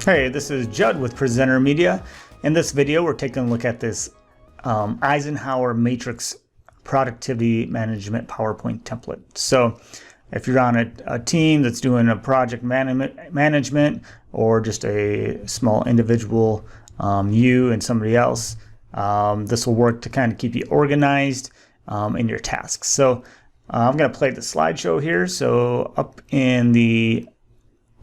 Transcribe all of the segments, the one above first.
Hey, this is Judd with Presenter Media. In this video, we're taking a look at this Eisenhower Matrix Productivity Management PowerPoint template. So if you're on a team that's doing a project management or just a small individual, you and somebody else, this will work to kind of keep you organized in your tasks. So I'm going to play the slideshow here. So up in the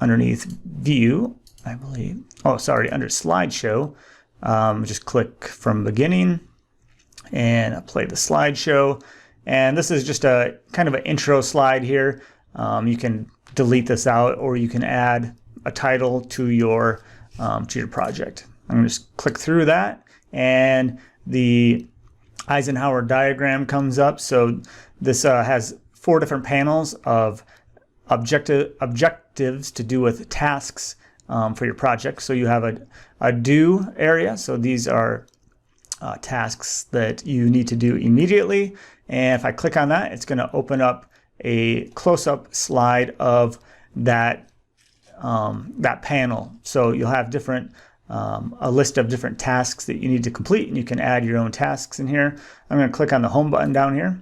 underneath view, I believe, under slideshow, just click from beginning and play the slideshow. And this is just a kind of an intro slide here. You can delete this out, or you can add a title to your project. I'm going to just click through that, and the Eisenhower diagram comes up. So this has 4 different panels of objectives to do with tasks for your project. So you have a do area. So these are tasks that you need to do immediately. And if I click on that, it's going to open up a close-up slide of that panel. So you'll have different a list of different tasks that you need to complete, and you can add your own tasks in here. I'm going to click on the home button down here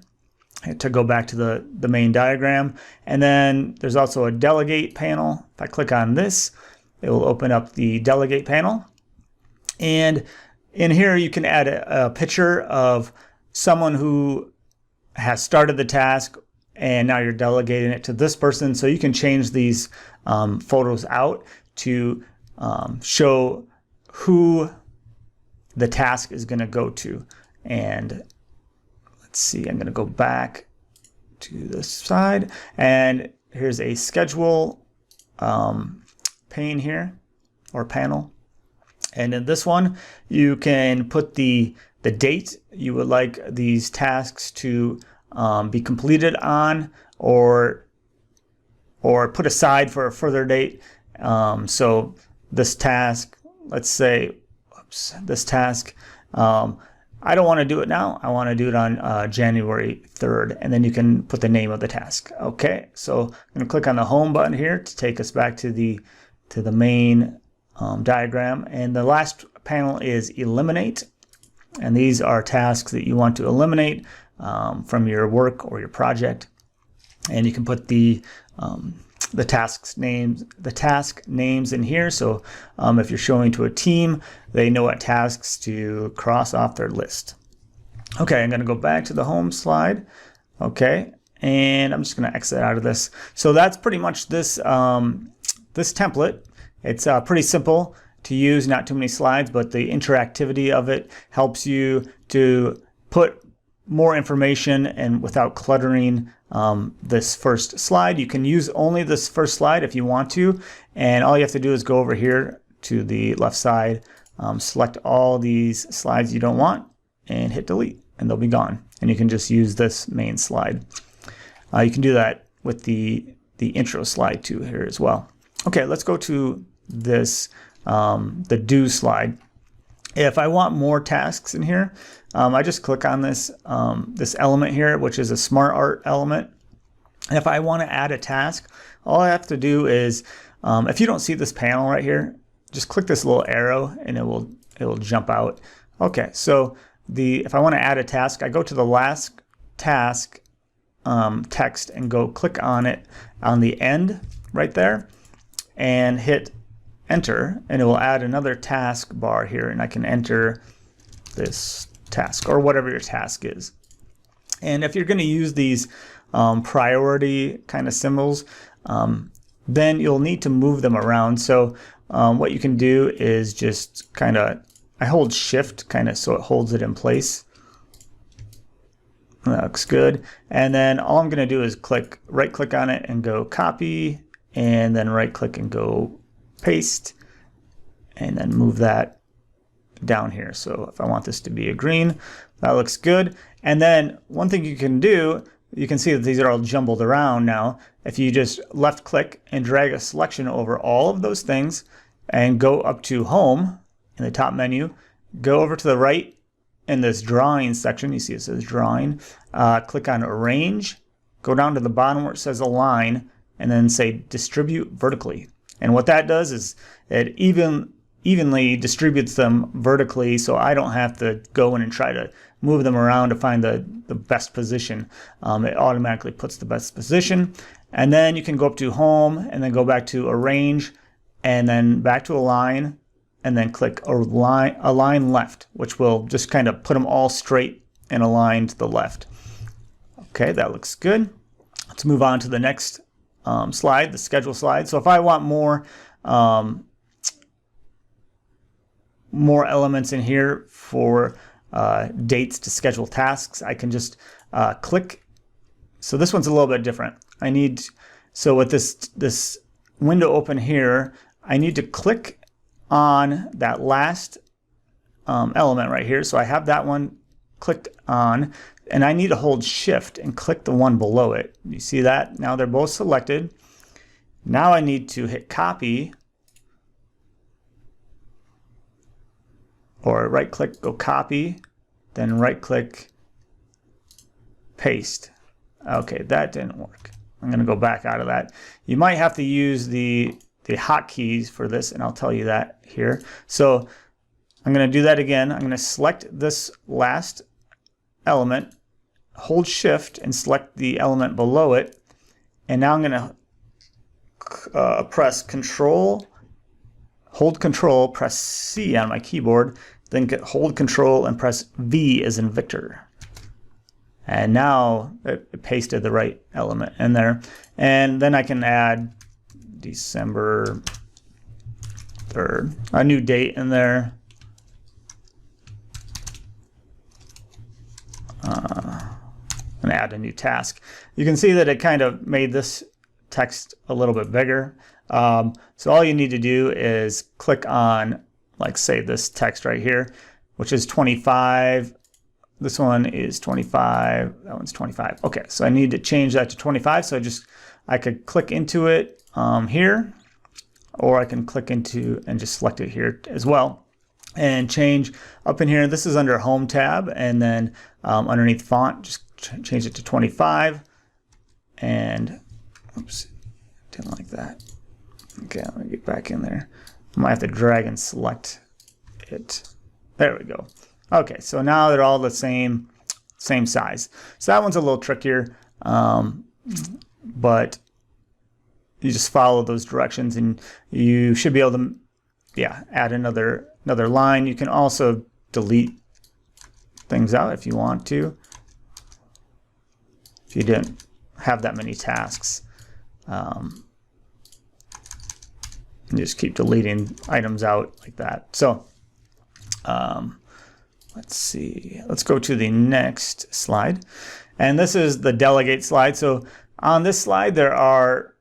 to go back to the main diagram. And then there's also a delegate panel. If I click on this, it will open up the delegate panel. And in here, you can add a picture of someone who has started the task, and now you're delegating it to this person. So you can change these photos out to show who the task is going to go to. And let's see, I'm going to go back to this side, and here's a schedule pane here, or panel. And in this one, you can put the date you would like these tasks to be completed on, or put aside for a further date. So this task, let's say, this task, I don't want to do it now. I want to do it on January 3rd, and then you can put the name of the task. Okay, so I'm going to click on the home button here to take us back to the main diagram. And the last panel is eliminate. And these are tasks that you want to eliminate from your work or your project. And you can put the task names in here. So if you're showing to a team, they know what tasks to cross off their list. Okay, I'm going to go back to the home slide. Okay, and I'm just going to exit out of this. So that's pretty much this this template. It's pretty simple to use, not too many slides, but the interactivity of it helps you to put more information and without cluttering this first slide. You can use only this first slide if you want to, and all you have to do is go over here to the left side, select all these slides you don't want, and hit delete, and they'll be gone. And you can just use this main slide. You can do that with the intro slide too here as well. Okay, let's go to this the do slide. If I want more tasks in here, I just click on this this element here, which is a smart art element. And if I want to add a task, all I have to do is, if you don't see this panel right here, just click this little arrow and it will jump out. Okay, so if I want to add a task, I go to the last task text and go click on it on the end right there and hit enter, and it will add another task bar here, and I can enter this task or whatever your task is. And if you're going to use these priority kind of symbols, then you'll need to move them around. So what you can do is just I hold shift so it holds it in place. That looks good. And then all I'm going to do is right click on it and go copy, and then right click and go paste, and then move that down here. So if I want this to be a green, that looks good. And then one thing you can do, you can see that these are all jumbled around now. If you just left click and drag a selection over all of those things and go up to home in the top menu, go over to the right in this drawing section, you see it says drawing, click on arrange, go down to the bottom where it says align, and then say distribute vertically. And what that does is it evenly distributes them vertically, so I don't have to go in and try to move them around to find the best position. It automatically puts the best position. And then you can go up to home and then go back to arrange and then back to align and then click align left, which will just kind of put them all straight and aligned to the left. Okay, that looks good. Let's move on to the next slide, the schedule slide. So if I want more elements in here for dates to schedule tasks, I can just click. So this one's a little bit different. So with this window open here, I need to click on that last element right here. So I have that one clicked on, and I need to hold shift and click the one below it. You see that? Now they're both selected. Now I need to hit copy, or right click, go copy, then right click, paste. Okay, that didn't work. I'm going to go back out of that. You might have to use the hotkeys for this, and I'll tell you that here. So I'm going to do that again. I'm going to select this last element, hold shift and select the element below it, and now I'm going to press control, hold control, press C on my keyboard, then hold control and press V as in Victor. And now it pasted the right element in there. And then I can add December 3rd, a new date in there. And add a new task. You can see that it kind of made this text a little bit bigger. So all you need to do is click on, like, say, this text right here, which is 25. This one is 25. That one's 25. Okay, so I need to change that to 25. So I could click into it here, or I can click into and just select it here as well, and change up in here. This is under Home tab, and then underneath Font, just change it to 25. And oops, didn't like that. Okay, let me get back in there. I might have to drag and select it. There we go. Okay, so now they're all the same size. So that one's a little trickier, but you just follow those directions, and you should be able to, add another line. You can also delete things out if you want to, if you didn't have that many tasks. You just keep deleting items out like that. So let's see. Let's go to the next slide. And this is the delegate slide. So on this slide, there are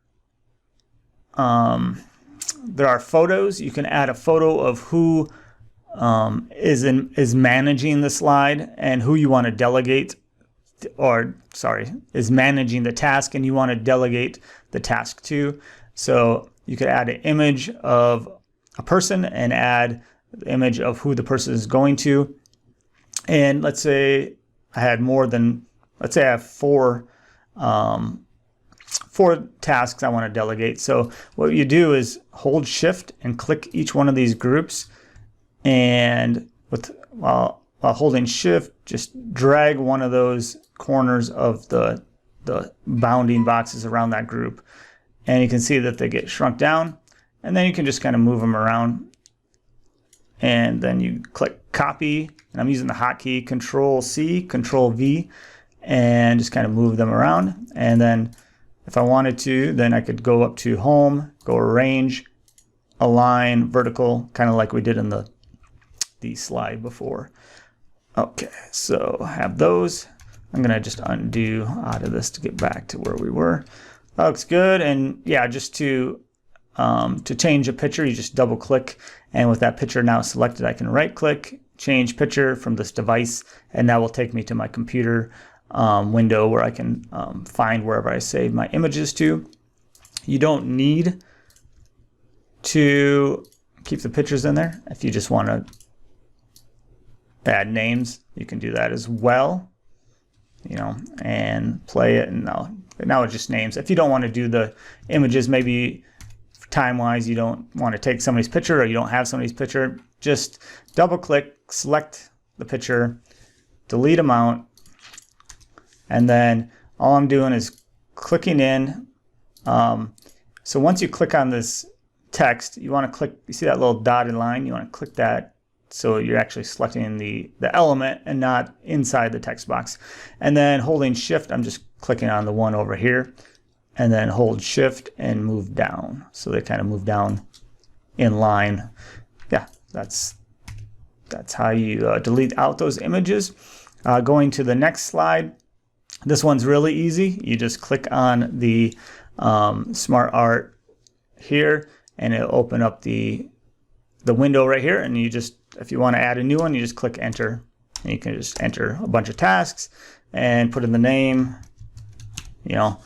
photos. You can add a photo of who is managing the slide and who you want to delegate, or sorry, is managing the task and you want to delegate the task to. So you could add an image of a person and add the image of who the person is going to. And let's say I had let's say I have four tasks I want to delegate. So what you do is hold shift and click each one of these groups, and while holding shift, just drag one of those corners of the bounding boxes around that group, and you can see that they get shrunk down, and then you can just kind of move them around, and then you click copy, and I'm using the hotkey Control C, Control V, and just kind of move them around. And then if I wanted to, then I could go up to Home, go Arrange, Align, Vertical, kind of like we did in the slide before. Okay, so I have those. I'm gonna just undo out of this to get back to where we were. That looks good. And yeah, just to change a picture, you just double click, and with that picture now selected, I can right click, change picture from this device, and that will take me to my computer window where I can find wherever I save my images to. You don't need to keep the pictures in there. If you just want to add names, you can do that as well, and play it. And now it's just names. If you don't want to do the images, maybe time-wise you don't want to take somebody's picture or you don't have somebody's picture, just double-click, select the picture, delete amount, and then all I'm doing is clicking in. So once you click on this text, you want to click, you see that little dotted line, you want to click that so you're actually selecting the element and not inside the text box. And then holding shift, I'm just clicking on the one over here, and then hold shift and move down. So they kind of move down in line. Yeah, that's how you delete out those images. Going to the next slide. This one's really easy. You just click on the Smart Art here, and it'll open up the window right here. And you just, if you want to add a new one, you just click enter, and you can just enter a bunch of tasks and put in the name, you know,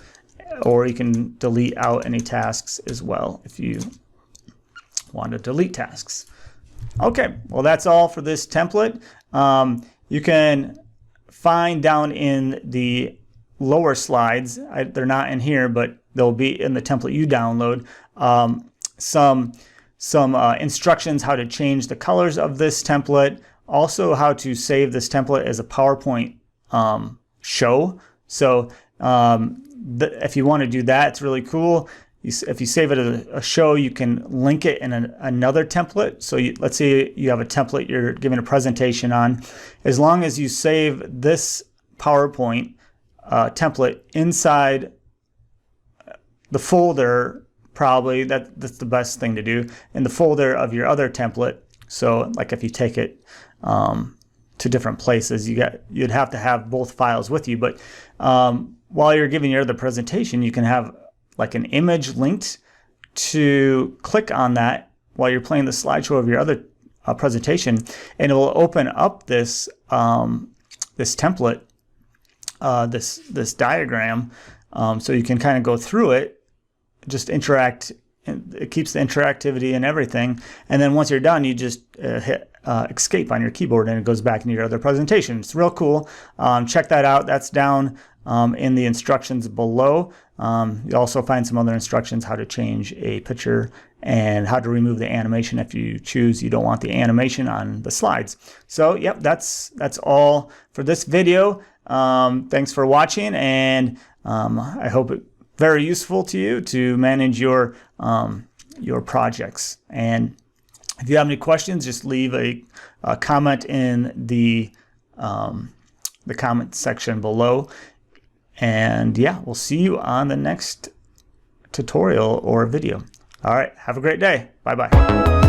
or you can delete out any tasks as well if you want to delete tasks. Okay, well that's all for this template. You can find down in the lower slides, they're not in here, but they'll be in the template you download, some instructions how to change the colors of this template, also how to save this template as a PowerPoint show. So if you want to do that, it's really cool. If you save it as a show, you can link it in another template. So let's say you have a template you're giving a presentation on. As long as you save this PowerPoint template inside the folder, probably that's the best thing to do, in the folder of your other template. So like if you take it to different places, you'd have to have both files with you. But while you're giving your other presentation, you can have like an image linked to click on that while you're playing the slideshow of your other presentation, and it will open up this this template, this diagram, so you can kind of go through it, just interact. It keeps the interactivity and everything, and then once you're done, you just hit escape on your keyboard, and it goes back into your other presentation. It's real cool. Check that out. That's down in the instructions below. You'll also find some other instructions how to change a picture and how to remove the animation if you choose you don't want the animation on the slides. So yep, that's all for this video. Thanks for watching, and I hope it's very useful to you to manage your projects. And if you have any questions, just leave a comment in the comment section below. And yeah, we'll see you on the next tutorial or video. All right, have a great day. Bye-bye.